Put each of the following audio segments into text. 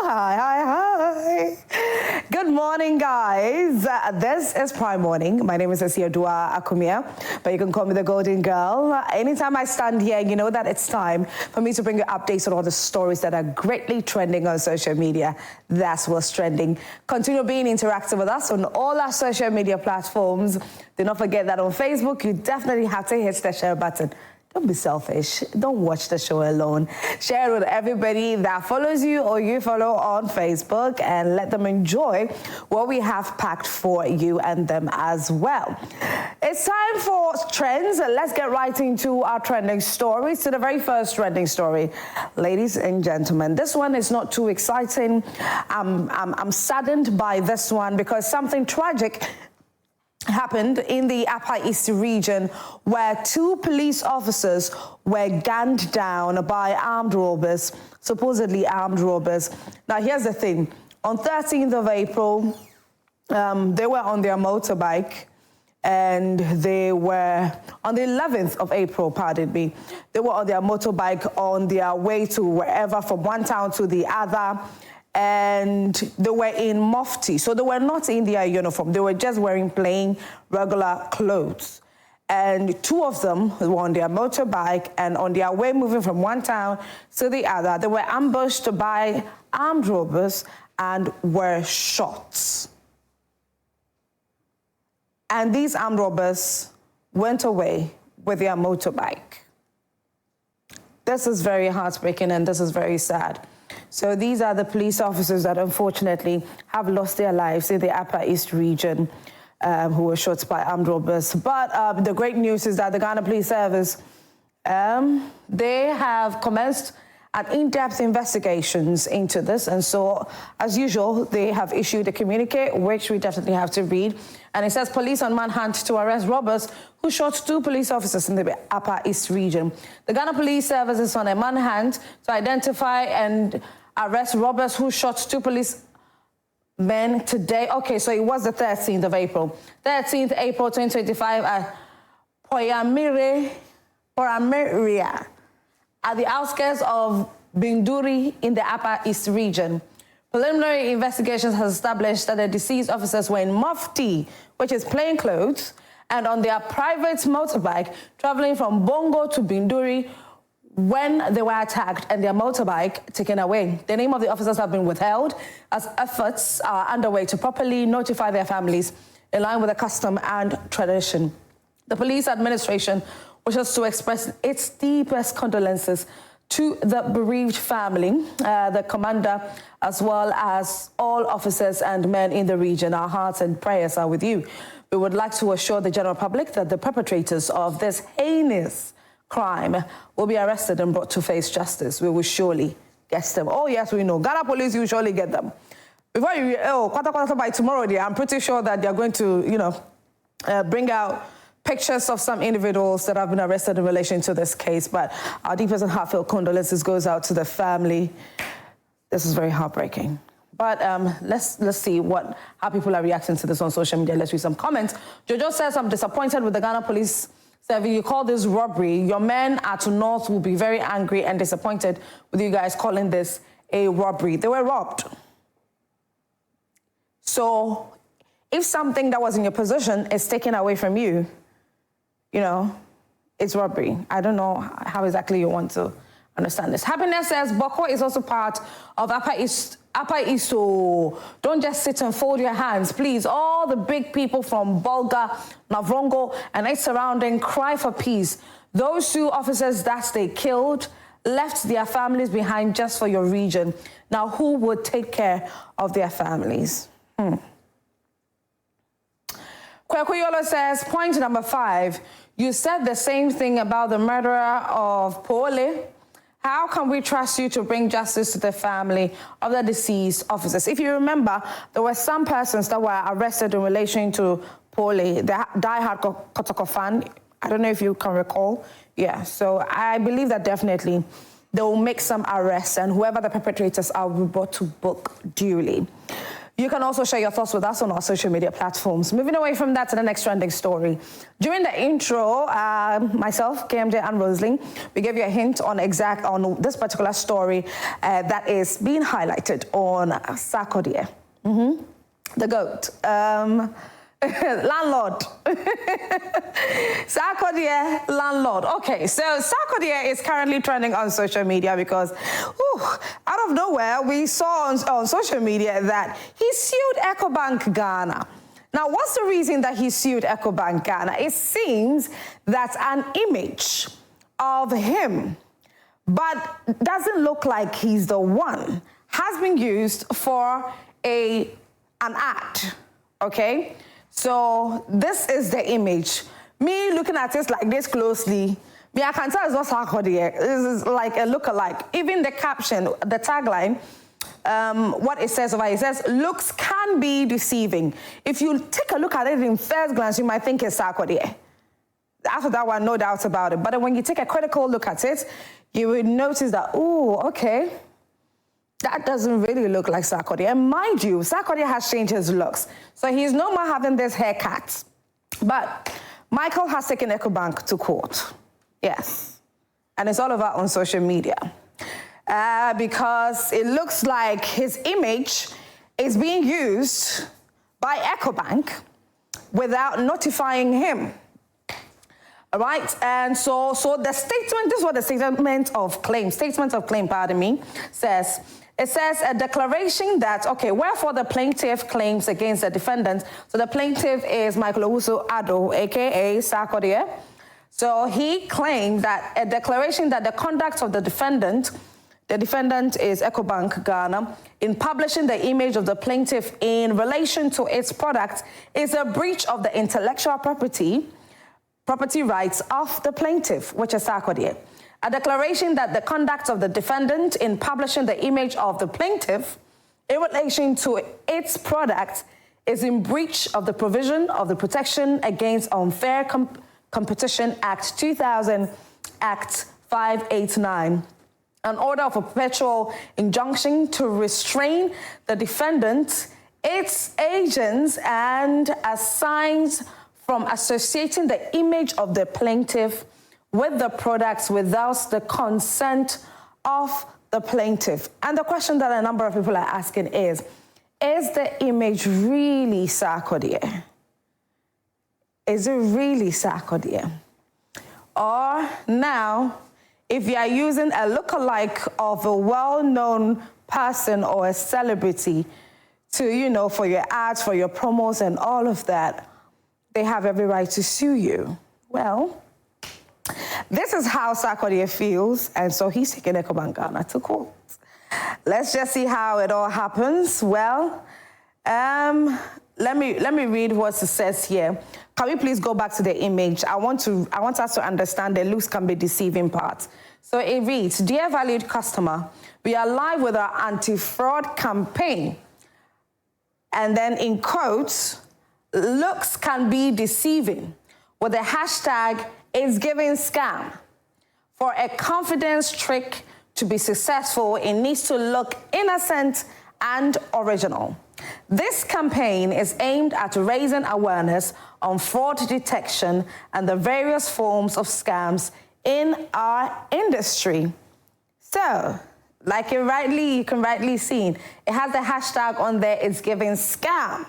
Hi. Good morning, guys. This is Prime Morning. My name is Sarkodie Akumia, but you can call me the Golden Girl. Anytime I stand here, you know that it's time for me to bring you updates on all the stories that are greatly trending on social media. That's what's trending. Continue being interactive with us on all our social media platforms. Do not forget that on Facebook, you definitely have to hit the share button. Don't be selfish. Don't watch the show alone. Share it with everybody that follows you or you follow on Facebook and let them enjoy what we have packed for you and them as well. It's time for trends. Let's get right into our trending stories. To the very first trending story, ladies and gentlemen. This one is not too exciting. I'm saddened by this one because something tragic happened in the Upper East region where two police officers were gunned down by armed robbers, supposedly armed robbers. Now, here's the thing. On 13th of April, they were on their motorbike, and they were on the 11th of April, pardon me. They were on their motorbike on their way to wherever, from one town to the other. And they were in mufti, so they were not in their uniform. They were just wearing plain, regular clothes. And two of them were on their motorbike, and on their way moving from one town to the other, they were ambushed by armed robbers and were shot. And these armed robbers went away with their motorbike. This is very heartbreaking, and this is very sad. So these are the police officers that unfortunately have lost their lives in the Upper East region who were shot by armed robbers. But the great news is that the Ghana Police Service, they have commenced an in-depth investigations into this. And so, as usual, they have issued a communique, which we definitely have to read. And it says, police on manhunt to arrest robbers who shot two police officers in the Upper East region. The Ghana Police Service is on a manhunt to identify and arrest robbers who shot two police men today. Okay, so it was the 13th of April. 13th April 2025 at Poyamiria, at the outskirts of Binduri in the Upper East region. Preliminary investigations has established that the deceased officers were in mufti, which is plain clothes, and on their private motorbike traveling from Bongo to Binduri when they were attacked and their motorbike taken away. The name of the officers have been withheld as efforts are underway to properly notify their families in line with the custom and tradition. The police administration wishes to express its deepest condolences to the bereaved family, the commander, as well as all officers and men in the region. Our hearts and prayers are with you. We would like to assure the general public that the perpetrators of this heinous crime will be arrested and brought to face justice. We will surely get them. Oh, yes, we know. Ghana police, you surely get them. Before you, by tomorrow, I'm pretty sure that they're going to, bring out pictures of some individuals that have been arrested in relation to this case. But our deepest and heartfelt condolences goes out to the family. This is very heartbreaking. But let's see how people are reacting to this on social media. Let's read some comments. Jojo says, I'm disappointed with the Ghana Police Service. You call this robbery. Your men at North will be very angry and disappointed with you guys calling this a robbery. They were robbed. So if something that was in your possession is taken away from you, it's robbery. I don't know how exactly you want to understand this. Happiness says, Boko is also part of Upper East. So don't just sit and fold your hands. Please, all the big people from Bolga, Navrongo, and its surrounding cry for peace. Those two officers that they killed left their families behind just for your region. Now, who would take care of their families? Kwekuyolo says, point number 5, you said the same thing about the murderer of Pole. How can we trust you to bring justice to the family of the deceased officers? If you remember, there were some persons that were arrested in relation to Pole, the diehard Kotoko fan. I don't know if you can recall. Yeah, so I believe that definitely they will make some arrests, and whoever the perpetrators are will be brought to book duly. You can also share your thoughts with us on our social media platforms. Moving away from that to the next trending story. During the intro, myself, KMJ and Rosalie, we gave you a hint on this particular story that is being highlighted on Sarkodie. The GOAT. Landlord. Sarkodie, landlord. Okay, so Sarkodie is currently trending on social media because out of nowhere we saw on social media that he sued Ecobank Ghana. Now, what's the reason that he sued Ecobank Ghana? It seems that an image of him, but doesn't look like he's the one, has been used for an ad, okay? So this is the image. Me looking at this like this closely, I can tell it's not Sarkodie. This is like a look-alike. Even the caption, the tagline, what it says over here, it says, looks can be deceiving. If you take a look at it in first glance, you might think it's Sarkodie. After that one, no doubt about it. But when you take a critical look at it, you will notice that, oh, okay, that doesn't really look like Sarkodie. And mind you, Sarkodie has changed his looks. So he's no more having this haircut. But Michael has taken Ecobank to court. Yes. And it's all over on social media. Because it looks like his image is being used by Ecobank without notifying him. All right, and so the statement, this is what the statement of claim, pardon me, says. It says a declaration that, okay, wherefore the plaintiff claims against the defendant. So the plaintiff is Michael Owusu-Addo, a.k.a. Sarkodie. So he claimed that a declaration that the conduct of the defendant is Ecobank Ghana, in publishing the image of the plaintiff in relation to its product is a breach of the intellectual property rights of the plaintiff, which is Sarkodie. A declaration that the conduct of the defendant in publishing the image of the plaintiff in relation to its product is in breach of the provision of the Protection Against Unfair Competition Act 2000, Act 589, an order of a perpetual injunction to restrain the defendant, its agents, and assigns from associating the image of the plaintiff with the products without the consent of the plaintiff. And the question that a number of people are asking is the image really Sarkodie? Is it really Sarkodie? Or now, if you are using a lookalike of a well-known person or a celebrity to, for your ads, for your promos and all of that, they have every right to sue you. Well, this is how Sarkodie feels, and so he's taking Ecobank Ghana to court. Let's just see how it all happens. Well, let me read what it says here. Can we please go back to the image? I want us to understand the looks can be deceiving part. So it reads, "Dear valued customer, we are live with our anti-fraud campaign." And then in quotes, looks can be deceiving with the hashtag is giving scam. For a confidence trick to be successful, it needs to look innocent and original. This campaign is aimed at raising awareness on fraud detection and the various forms of scams in our industry. So, like you can rightly see, it has the hashtag on there, it's giving scam.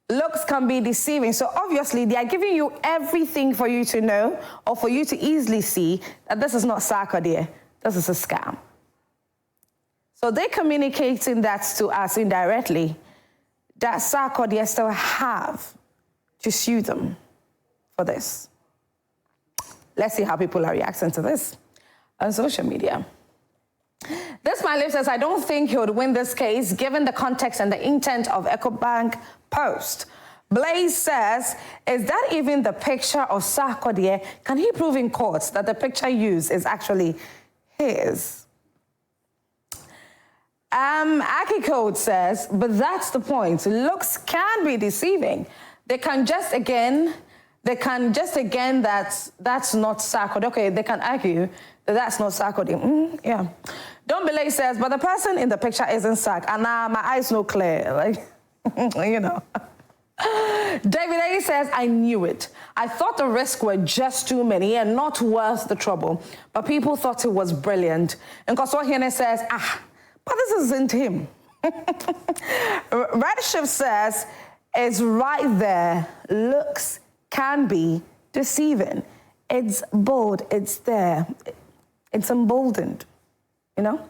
Looks can be deceiving. So obviously they are giving you everything for you to know or for you to easily see that this is not Sarkodie, this is a scam. So they're communicating that to us indirectly, that Sarkodie still have to sue them for this. Let's see how people are reacting to this on social media. This man says, I don't think he would win this case given the context and the intent of Ecobank post. Blaze says, is that even the picture of Sarkodie? Can he prove in court that the picture used is actually his? Aki Code says, but that's the point. Looks can be deceiving. They can just again that's not Sarkodie. Okay, they can argue that that's not Sarkodie. Yeah. Don't Belay says, but the person in the picture isn't Sark. And my eyes no clear. Like, You know. David A says, I knew it. I thought the risks were just too many and not worth the trouble. But people thought it was brilliant. And Kosohiene says, but this isn't him. Redshift says, it's right there. Looks can be deceiving. It's bold. It's there. It's emboldened. You know?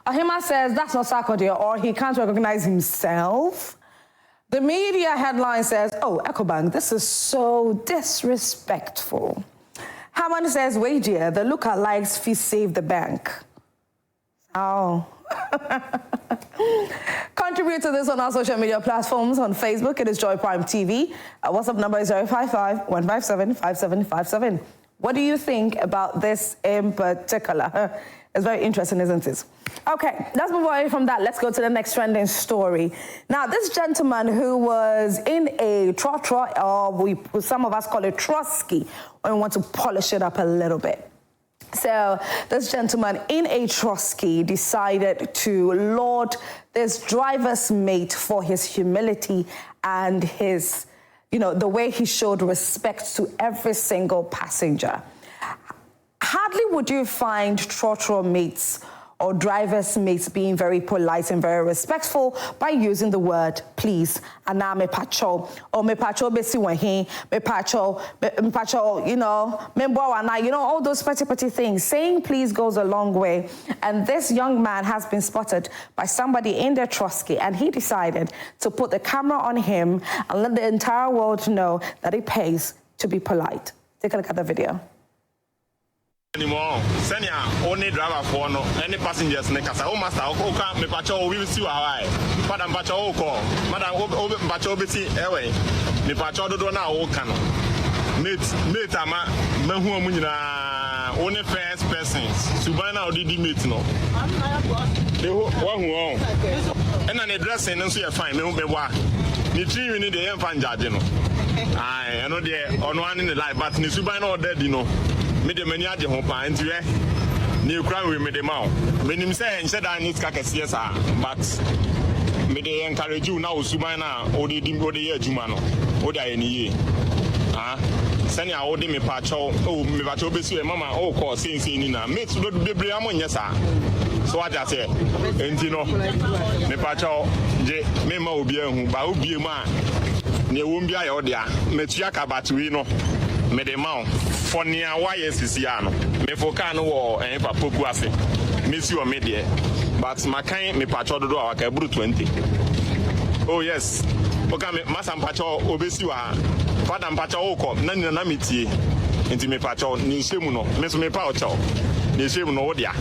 Ahima says, that's not Sarkodie, or he can't recognize himself. The media headline says, oh, Ecobank, this is so disrespectful. Haman says, wait dear, the lookalikes fee save the bank. Oh. Contribute to this on our social media platforms. On Facebook, it is Joy Prime TV. Our WhatsApp number is 055-157-5757. What do you think about this in particular? It's very interesting, isn't it? Okay, let's move away from that. Let's go to the next trending story. Now, this gentleman who was in a trotro, or some of us call it trosky, when we want to polish it up a little bit. So this gentleman in a trosky decided to laud this driver's mate for his humility and his, you know, the way he showed respect to every single passenger. Hardly would you find trotro mates or driver's mates being very polite and very respectful by using the word please. Ana me pacho, or me pacho besi wahi, me pacho, you know, all those petty things. Saying please goes a long way. And this young man has been spotted by somebody in their trosky, and he decided to put the camera on him and let the entire world know that it pays to be polite. Take a look at the video. Anymore, senior only driver for no any passengers ne kasa o master o ka me pacho o wi si wa hai madam pacho o ko madam o pacho beti ewe me pacho dodo na o ka no mate ama mahu amu nyina only first persons suban na odidi mate no de wa hu on and na dressing nso ye fine me wa ni tri ni de ye fan judge no ai eno de ono an ni life but ni suban na o dead no me de mani age ho pa ntiwe ni kura we me de ma o menim say nse da ni ska kese sa but me de encourage you na osuman na o de ye adwuma no o da ye ni ye sani a o de me pa cho o me pa cho besu e mama o ko sense ni na me to do bebre amonye sa so aja say enti no me pa cho je me ma obi ahu ba obi mu a ne wo mbia ye o de a me tua ka batwi no me de ma for near YSCano, me for can war and papoku ase. Miss you a media, but my kind me patrol do our cabru 20. Oh, yes. Okay, Massam Pacho Obesua, Padam Pacho Oko, Nanamiti, into me patrol, Nishimuno, Miss me Pacho, Nishimuno Odia.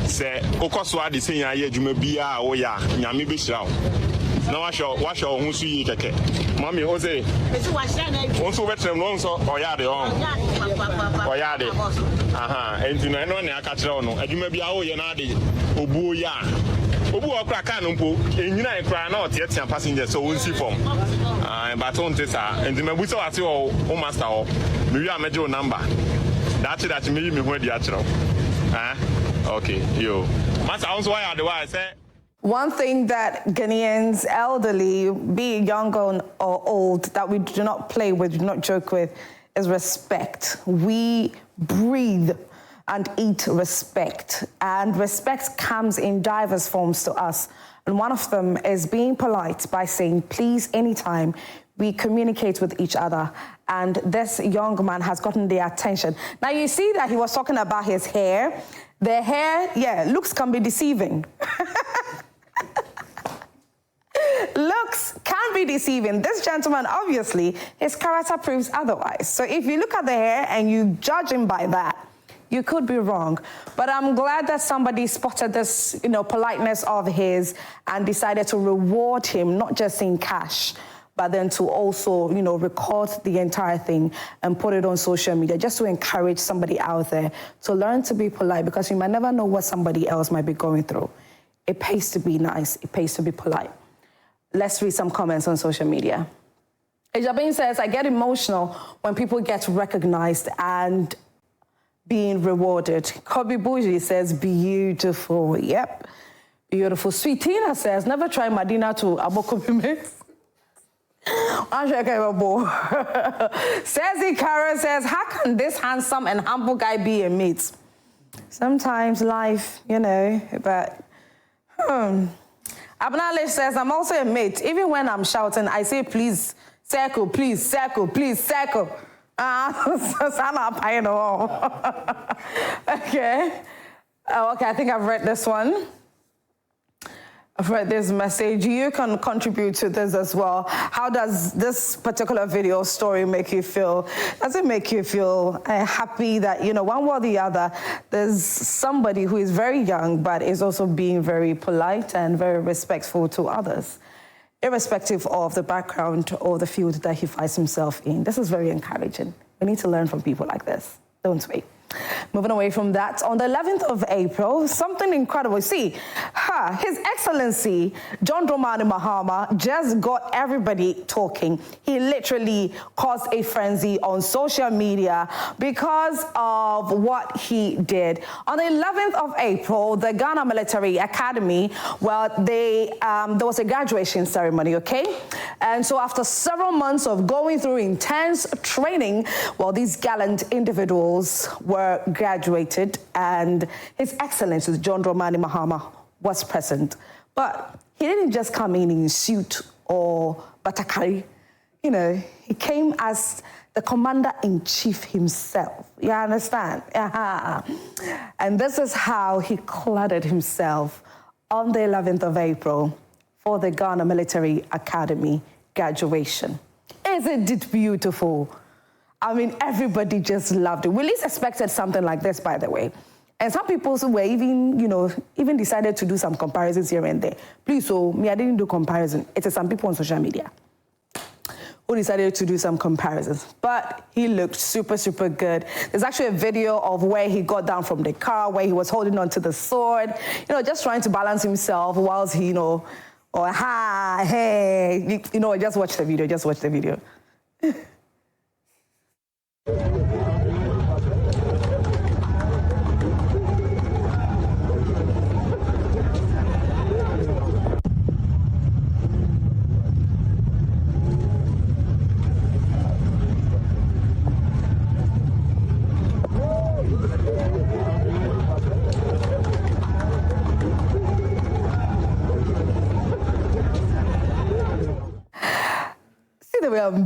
Say, Okoswa, the senior year, you may be a oya, Yami Bishao. No, I shall wash your own sweet. Mommy, Jose, also veteran ones or yard on. Oyade. And to know I catch on, and you may be our Yanadi, Obu ya. Obu or Krakanumpo, and you know, cry not yet some passengers, so we'll see from. But on Tessa, and the Mabuso at your home master, maybe I made your number. That's it, that made me where the actual. Okay, yo. Master, also why otherwise, eh? One thing that Ghanaians, elderly, be it young or old, that we do not play with, do not joke with, is respect. We breathe and eat respect. And respect comes in diverse forms to us. And one of them is being polite by saying please anytime we communicate with each other. And this young man has gotten their attention. Now you see that he was talking about his hair. The hair, yeah, looks can be deceiving. Looks can be deceiving. This gentleman, obviously, his character proves otherwise. So if you look at the hair and you judge him by that, you could be wrong. But I'm glad that somebody spotted this, politeness of his and decided to reward him, not just in cash, but then to also, record the entire thing and put it on social media, just to encourage somebody out there to learn to be polite, because you might never know what somebody else might be going through. It pays to be nice. It pays to be polite. Let's read some comments on social media. Ejabin says, I get emotional when people get recognized and being rewarded. Kobe Bougie says, beautiful. Yep, beautiful. Sweet Tina says, never try Madina to Abokobime. Says Kara says, how can this handsome and humble guy be a mate? Sometimes life, you know, but Abnalish says, I'm also a mate. Even when I'm shouting, I say, please, circle, please, circle, please, circle. Okay. Oh, okay, I think I've read this one. I've read this message. You can contribute to this as well. How does this particular video story make you feel? Does it make you feel happy that, you know, one way or the other, there's somebody who is very young, but is also being very polite and very respectful to others, irrespective of the background or the field that he finds himself in? This is very encouraging. We need to learn from people like this, don't we? Moving away from that, on the 11th of April, something incredible. See, His Excellency John Dramani Mahama just got everybody talking. He literally caused a frenzy on social media because of what he did. On the 11th of April, the Ghana Military Academy, well, there was a graduation ceremony, okay? And so after several months of going through intense training, well, these gallant individuals were graduated, and His Excellency John Dramani Mahama was present. But he didn't just come in suit or batakari. You know, he came as the commander-in-chief himself. You understand? And this is how he cluttered himself on the 11th of April for the Ghana Military Academy graduation. Isn't it beautiful? I mean, everybody just loved it. We least expected something like this, by the way. And some people were even, you know, even decided to do some comparisons here and there. Please, so me, I didn't do comparison. It is some people on social media who decided to do some comparisons. But he looked super, super good. There's actually a video of where he got down from the car, where he was holding onto the sword, you know, just trying to balance himself whilst he, you know, or hey, you know, just watch the video, just watch the video.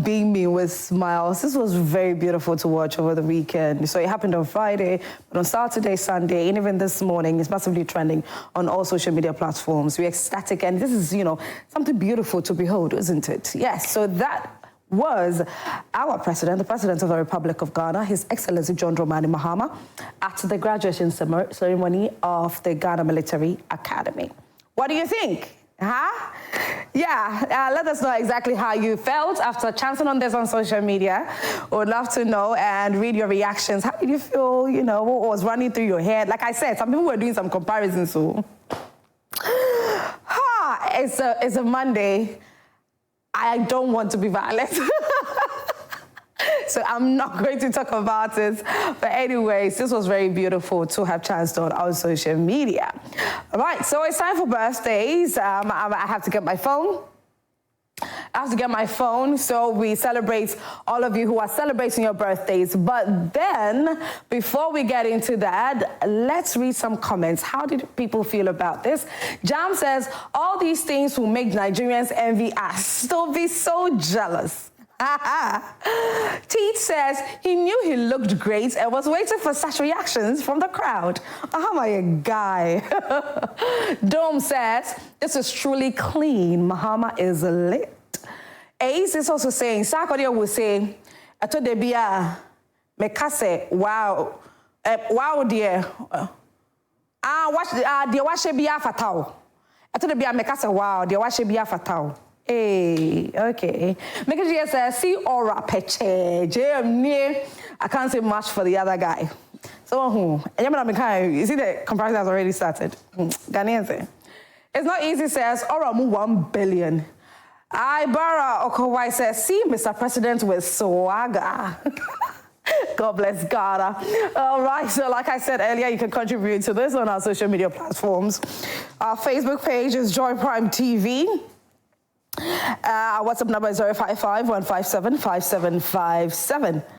Beaming with smiles. This was very beautiful to watch over the weekend. So it happened on Friday, but on Saturday, Sunday, and even this morning, it's massively trending on all social media platforms. We're ecstatic, and this is, you know, something beautiful to behold, isn't it? Yes, so that was our president, the president of the Republic of Ghana, His Excellency John Dramani Mahama, at the graduation ceremony of the Ghana Military Academy. What do you think? Yeah, let us know exactly how you felt after chancing on this on social media. Would love to know and read your reactions. How did you feel? You know, what was running through your head? Like I said, some people were doing some comparisons. So, it's a Monday. I don't want to be violent. So I'm not going to talk about it. But anyways, this was very beautiful to have chanced on our social media. All right, so it's time for birthdays. I have to get my phone. So we celebrate all of you who are celebrating your birthdays. But then, before we get into that, let's read some comments. How did people feel about this? Jam says, all these things will make Nigerians envy us. Still be so jealous. Teeth says he knew he looked great and was waiting for such reactions from the crowd. Oh my guy. Dome says this is truly clean. Mahama is lit. Ace is also saying Sarkodie will say ato de bia mekase wow wow dear watch dear washe bia fatao ato de bia mekase wow dear washe bia fatao. Hey, okay. Make sure says, see aura peche. I can't say much for the other guy. So, you see the comparison has already started. Ghanaians. It's not easy, says, aura mu 1 billion. Ibara Okowai says, see Mr. President with swagger. God bless Ghana. All right, so like I said earlier, you can contribute to this on our social media platforms. Our Facebook page is Joy Prime TV. Our WhatsApp number is 055-157-5757.